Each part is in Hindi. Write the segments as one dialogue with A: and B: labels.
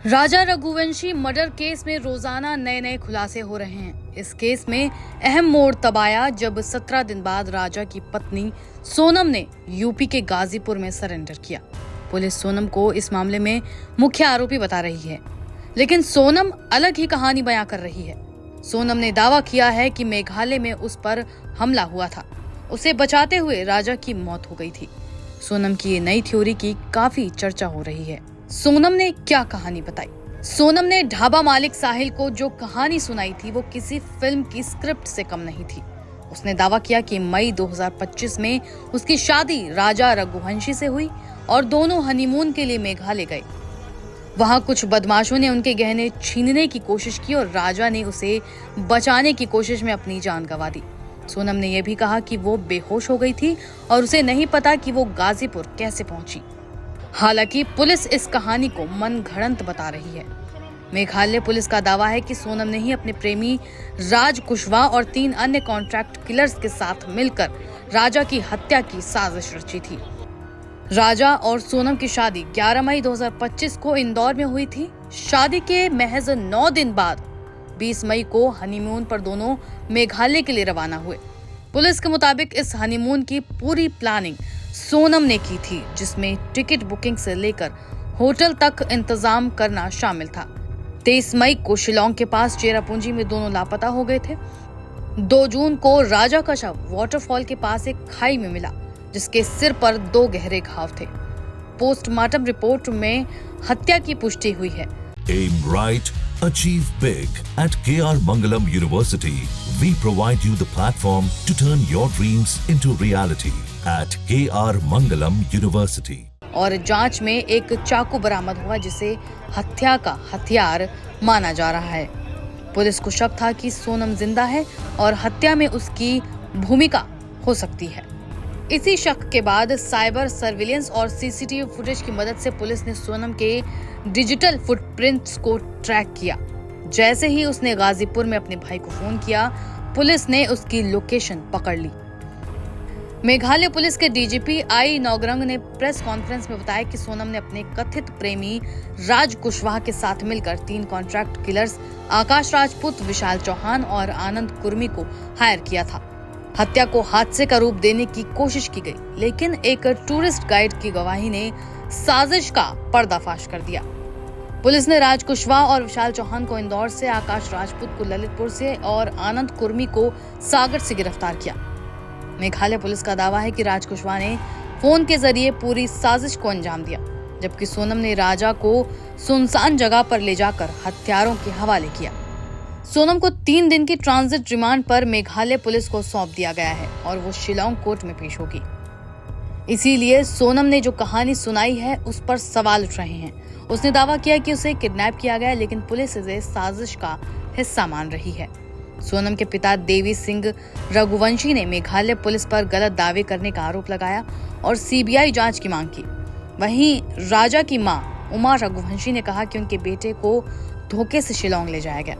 A: राजा रघुवंशी मर्डर केस में रोजाना नए नए खुलासे हो रहे हैं। इस केस में अहम मोड़ तब आया जब 17 दिन बाद राजा की पत्नी सोनम ने यूपी के गाजीपुर में सरेंडर किया। पुलिस सोनम को इस मामले में मुख्य आरोपी बता रही है, लेकिन सोनम अलग ही कहानी बयां कर रही है। सोनम ने दावा किया है कि मेघालय में उस पर हमला हुआ था, उसे बचाते हुए राजा की मौत हो गई थी। सोनम की ये नई थ्योरी की काफी चर्चा हो रही है। सोनम ने क्या कहानी बताई? सोनम ने ढाबा मालिक साहिल को जो कहानी सुनाई थी वो किसी फिल्म की स्क्रिप्ट से कम नहीं थी। उसने दावा किया कि मई 2025 में उसकी शादी राजा रघुवंशी से हुई और दोनों हनीमून के लिए मेघालय गए। वहां कुछ बदमाशों ने उनके गहने छीनने की कोशिश की और राजा ने उसे बचाने की कोशिश में अपनी जान गंवा दी। सोनम ने यह भी कहा कि वो बेहोश हो गई थी और उसे नहीं पता कि वो गाजीपुर कैसे पहुंची। हालांकि पुलिस इस कहानी को मनगढ़ंत बता रही है। मेघालय पुलिस का दावा है कि सोनम ने ही अपने प्रेमी राज कुशवाहा और 3 अन्य कॉन्ट्रैक्ट किलर्स के साथ मिलकर राजा की हत्या की साजिश रची थी। राजा और सोनम की शादी 11 मई 2025 को इंदौर में हुई थी। शादी के महज 9 दिन बाद 20 मई को हनीमून पर दोनों मेघालय के लिए रवाना हुए। पुलिस के मुताबिक इस हनीमून की पूरी प्लानिंग सोनम ने की थी, जिसमें टिकट बुकिंग से लेकर होटल तक इंतजाम करना शामिल था। 23 मई को शिलोंग के पास चेरापूंजी में दोनों लापता हो गए थे। 2 जून को राजा का शव वाटरफॉल के पास एक खाई में मिला, जिसके सिर पर 2 गहरे घाव थे। पोस्टमार्टम रिपोर्ट में हत्या की पुष्टि हुई है।
B: Aim right, achieve big. At KR Mangalam University, we provide you the platform to turn your dreams into reality. At KR Mangalam University.
A: और जांच में एक चाकू बरामद हुआ, जिसे हत्या का हथियार माना जा रहा है। पुलिस को शक था कि सोनम जिंदा है और हत्या में उसकी भूमिका हो सकती है। इसी शक के बाद साइबर सर्विलेंस और सीसीटीवी फुटेज की मदद से पुलिस ने सोनम के डिजिटल फुटप्रिंट्स को ट्रैक किया। जैसे ही उसने गाजीपुर में अपने भाई को फोन किया, पुलिस ने उसकी लोकेशन पकड़ ली। मेघालय पुलिस के डीजीपी आई नौगरंग ने प्रेस कॉन्फ्रेंस में बताया कि सोनम ने अपने कथित प्रेमी राज कुशवाहा के साथ मिलकर 3 कॉन्ट्रैक्ट किलर्स आकाश राजपूत, विशाल चौहान और आनंद कुर्मी को हायर किया था। हत्या को हादसे का रूप देने की कोशिश की गई, लेकिन एक टूरिस्ट गाइड की गवाही ने साजिश का पर्दाफाश कर दिया। पुलिस ने राज कुशवाहा और विशाल चौहान को इंदौर से, आकाश राजपूत को ललितपुर से और आनंद कुर्मी को सागर से गिरफ्तार किया। मेघालय पुलिस का दावा है कि राज कुशवाहा ने फोन के जरिए पूरी साजिश को अंजाम दिया, जबकि सोनम ने राजा को सुनसान जगह पर ले जाकर हत्यारों के हवाले किया। सोनम को 3 दिन की ट्रांजिट रिमांड पर मेघालय पुलिस को सौंप दिया गया है और वो शिलोंग कोर्ट में पेश होगी। इसीलिए सोनम ने जो कहानी सुनाई है उस पर सवाल उठ रहे हैं। उसने दावा किया कि उसे किडनैप किया गया, लेकिन पुलिस इसे साजिश का हिस्सा मान रही है। सोनम के पिता देवी सिंह रघुवंशी ने मेघालय पुलिस पर गलत दावे करने का आरोप लगाया और सीबीआई जांच की मांग की। वहीं राजा की मां उमा रघुवंशी ने कहा कि उनके बेटे को धोखे से शिलोंग ले जाया गया।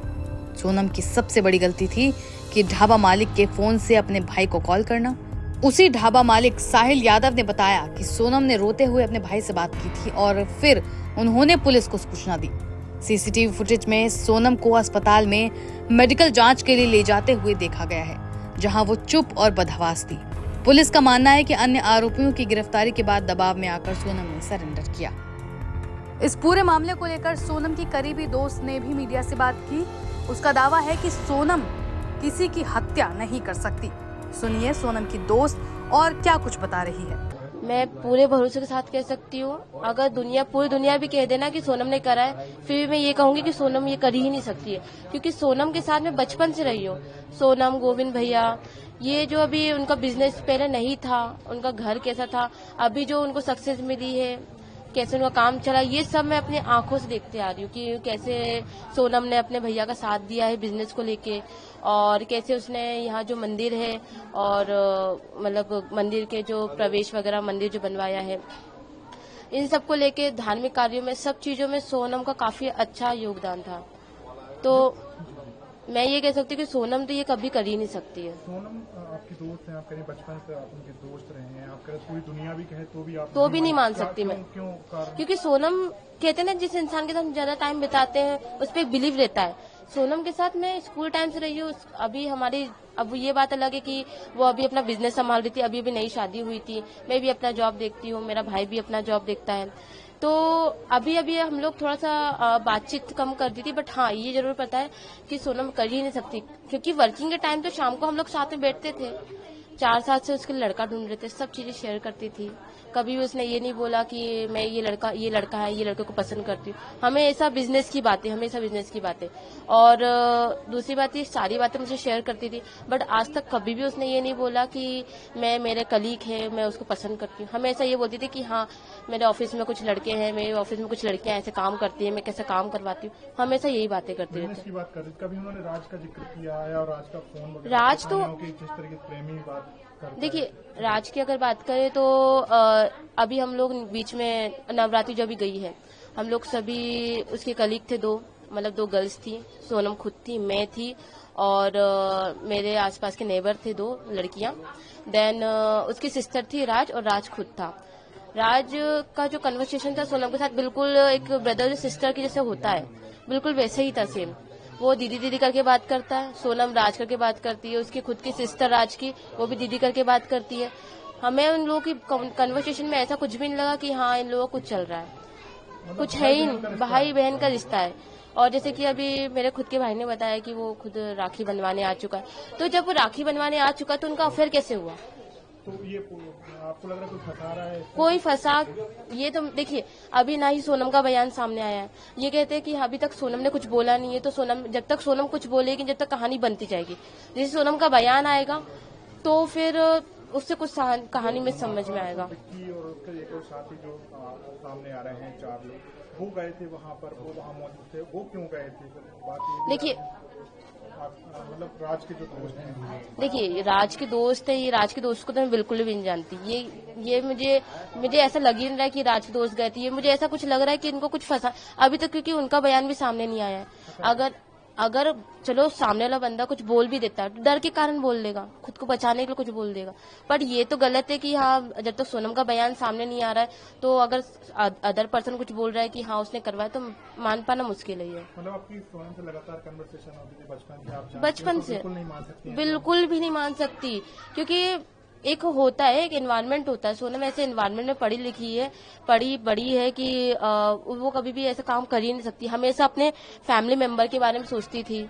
A: सोनम की सबसे बड़ी गलती थी कि ढाबा मालिक के फोन से अपने भाई को कॉल करना। उसी ढाबा मालिक साहिल यादव ने बताया कि सोनम ने रोते हुए अपने भाई से बात की थी और फिर उन्होंने पुलिस को सूचना दी। सीसीटीवी फुटेज में सोनम को अस्पताल में मेडिकल जांच के लिए ले जाते हुए देखा गया है, जहां वो चुप और बदहवास थी। पुलिस का मानना है कि अन्य आरोपियों की गिरफ्तारी के बाद दबाव में आकर सोनम ने सरेंडर किया। इस पूरे मामले को लेकर सोनम की करीबी दोस्त ने भी मीडिया से बात की। उसका दावा है कि सोनम किसी की हत्या नहीं कर सकती। सुनिए सोनम की दोस्त और क्या कुछ बता रही है।
C: मैं पूरे भरोसे के साथ कह सकती हूँ, अगर पूरी दुनिया भी कह देना कि सोनम ने करा है, फिर भी मैं ये कहूंगी कि सोनम ये कर ही नहीं सकती है, क्योंकि सोनम के साथ मैं बचपन से रही हूँ। सोनम, गोविंद भैया, ये जो अभी उनका बिजनेस पहले नहीं था, उनका घर कैसा था, अभी जो उनको सक्सेस मिली है, कैसे उनका काम चला, ये सब मैं अपनी आंखों से देखते आ रही हूँ कि कैसे सोनम ने अपने भैया का साथ दिया है बिजनेस को लेके, और कैसे उसने यहाँ जो मंदिर है और मतलब मंदिर के जो प्रवेश वगैरह मंदिर जो बनवाया है, इन सब को लेके धार्मिक कार्यों में, सब चीजों में सोनम का काफी अच्छा योगदान था। तो मैं ये कह सकती हूँ कि सोनम तो ये कभी कर ही नहीं सकती है।
D: सोनम आपकी दोस्त है, आप कहीं बचपन से आप उनके दोस्त रहे हैं, आप बात करें, पूरी दुनिया भी कहे तो भी आप
C: तो भी नहीं मान सकती मैं।
D: क्यों कारण?
C: क्योंकि सोनम कहते हैं ना, जिस इंसान के साथ हम ज्यादा टाइम बिताते हैं उस पर एक बिलीव रहता है। सोनम के साथ मैं स्कूल टाइम से रही हूँ। अभी हमारी अब ये बात अलग है कि वो अभी अपना बिजनेस संभाल रही थी, अभी नई शादी हुई थी, मैं भी अपना जॉब देखती हूँ, मेरा भाई भी अपना जॉब देखता है। तो अभी हम लोग थोड़ा सा बातचीत कम कर दी थी, बट हाँ ये जरूर पता है कि सोनम कर ही नहीं सकती, क्योंकि वर्किंग के टाइम तो शाम को हम लोग साथ में बैठते थे, 4 साल से उसके लड़का ढूंढ रहे थे, सब चीजें शेयर करती थी। कभी भी उसने ये नहीं बोला कि मैं ये लड़का है, ये लड़के को पसंद करती हूँ। हमेशा बिजनेस की बातें। और दूसरी बात, ये सारी बातें मुझे शेयर करती थी, बट आज तक कभी भी उसने ये नहीं बोला कि मैं, मेरे कलीग है, मैं उसको पसंद करती हूँ। हमेशा ये बोलती थी कि हाँ मेरे ऑफिस में कुछ लड़के हैं, मेरे ऑफिस में कुछ लड़कियां ऐसे काम करती है, मैं कैसे काम करवाती हूँ, हमेशा यही बातें करती रहती
D: बिजनेस की बात कर रही थी, कभी उन्होंने राज का जिक्र किया है और राज का फोन वगैरह?
C: राज तो
D: जिस तरह की प्रेमी बात करता
C: देखिए, राज की अगर बात करें तो अभी हम लोग बीच में नवरात्रि जो भी गई है, हम लोग सभी उसके कलीग थे, दो गर्ल्स थी, सोनम खुद थी, मैं थी और मेरे आसपास के नेबर थे 2 लड़कियां। देन उसकी सिस्टर थी राज, और राज खुद था। राज का जो कन्वर्सेशन था सोनम के साथ, बिल्कुल एक ब्रदर सिस्टर की जैसे होता है, बिल्कुल वैसे ही था सेम। वो दीदी दीदी करके बात करता है, सोनम राज करके बात करती है, उसकी खुद की सिस्टर राज की, वो भी दीदी करके बात करती है। हमें उन लोगों की कन्वर्सेशन में ऐसा कुछ भी नहीं लगा कि हाँ इन लोगों को कुछ चल रहा है, कुछ है ही नहीं, भाई बहन का रिश्ता है। और जैसे कि अभी मेरे खुद के भाई ने बताया कि वो खुद राखी बनवाने आ चुका है, तो जब वो राखी बनवाने आ चुका तो उनका अफेयर कैसे हुआ?
D: तो ये आपको लग रहा है कोई फंसा रहा है?
C: कोई फंसा, ये तो देखिए अभी ना ही सोनम का बयान सामने आया है, ये कहते हैं कि अभी तक सोनम ने कुछ बोला नहीं है, तो सोनम, जब तक सोनम कुछ बोलेगी, जब तक कहानी बनती जाएगी, जैसे सोनम का बयान आएगा तो फिर उससे कुछ कहानी में समझ में आएगा।
D: और उसके एक और साथी जो सामने आ रहे हैं, 4 लोग, वो गए थे वहाँ पर, वो वहाँ मौजूद थे, वो क्यों गए थे? बात ये
C: देखिए,
D: मतलब राज के जो दोस्त हैं,
C: देखिए राज के दोस्त है, ये राज के दोस्त को तो मैं बिल्कुल भी नहीं जानती। ये मुझे ऐसा लग ही नहीं रहा है कि राज के दोस्त गए थे, ये मुझे ऐसा कुछ लग रहा है कि इनको कुछ फंसा अभी तक, क्योंकि उनका बयान भी सामने नहीं आया है। अगर चलो सामने वाला बंदा कुछ बोल भी देता है तो डर के कारण बोल देगा, खुद को बचाने के लिए कुछ बोल देगा, पर ये तो गलत है कि हाँ जब तक सोनम का बयान सामने नहीं आ रहा है, तो अगर अदर पर्सन कुछ बोल रहा है कि हाँ उसने करवाया, तो मान पाना मुश्किल ही है।
D: मतलब आपकी सोनम से लगातार कन्वर्सेशन होती थी बचपन से, आप
C: बचपन से
D: बिल्कुल नहीं मान सकती?
C: बिल्कुल भी नहीं मान सकती, क्योंकि एक होता है, एक एनवायरनमेंट होता है। सोनम ऐसे एनवायरनमेंट में पढ़ी लिखी है, पढ़ी बड़ी है कि वो कभी भी ऐसा काम कर ही नहीं सकती। हमेशा अपने फैमिली मेंबर के बारे में सोचती थी,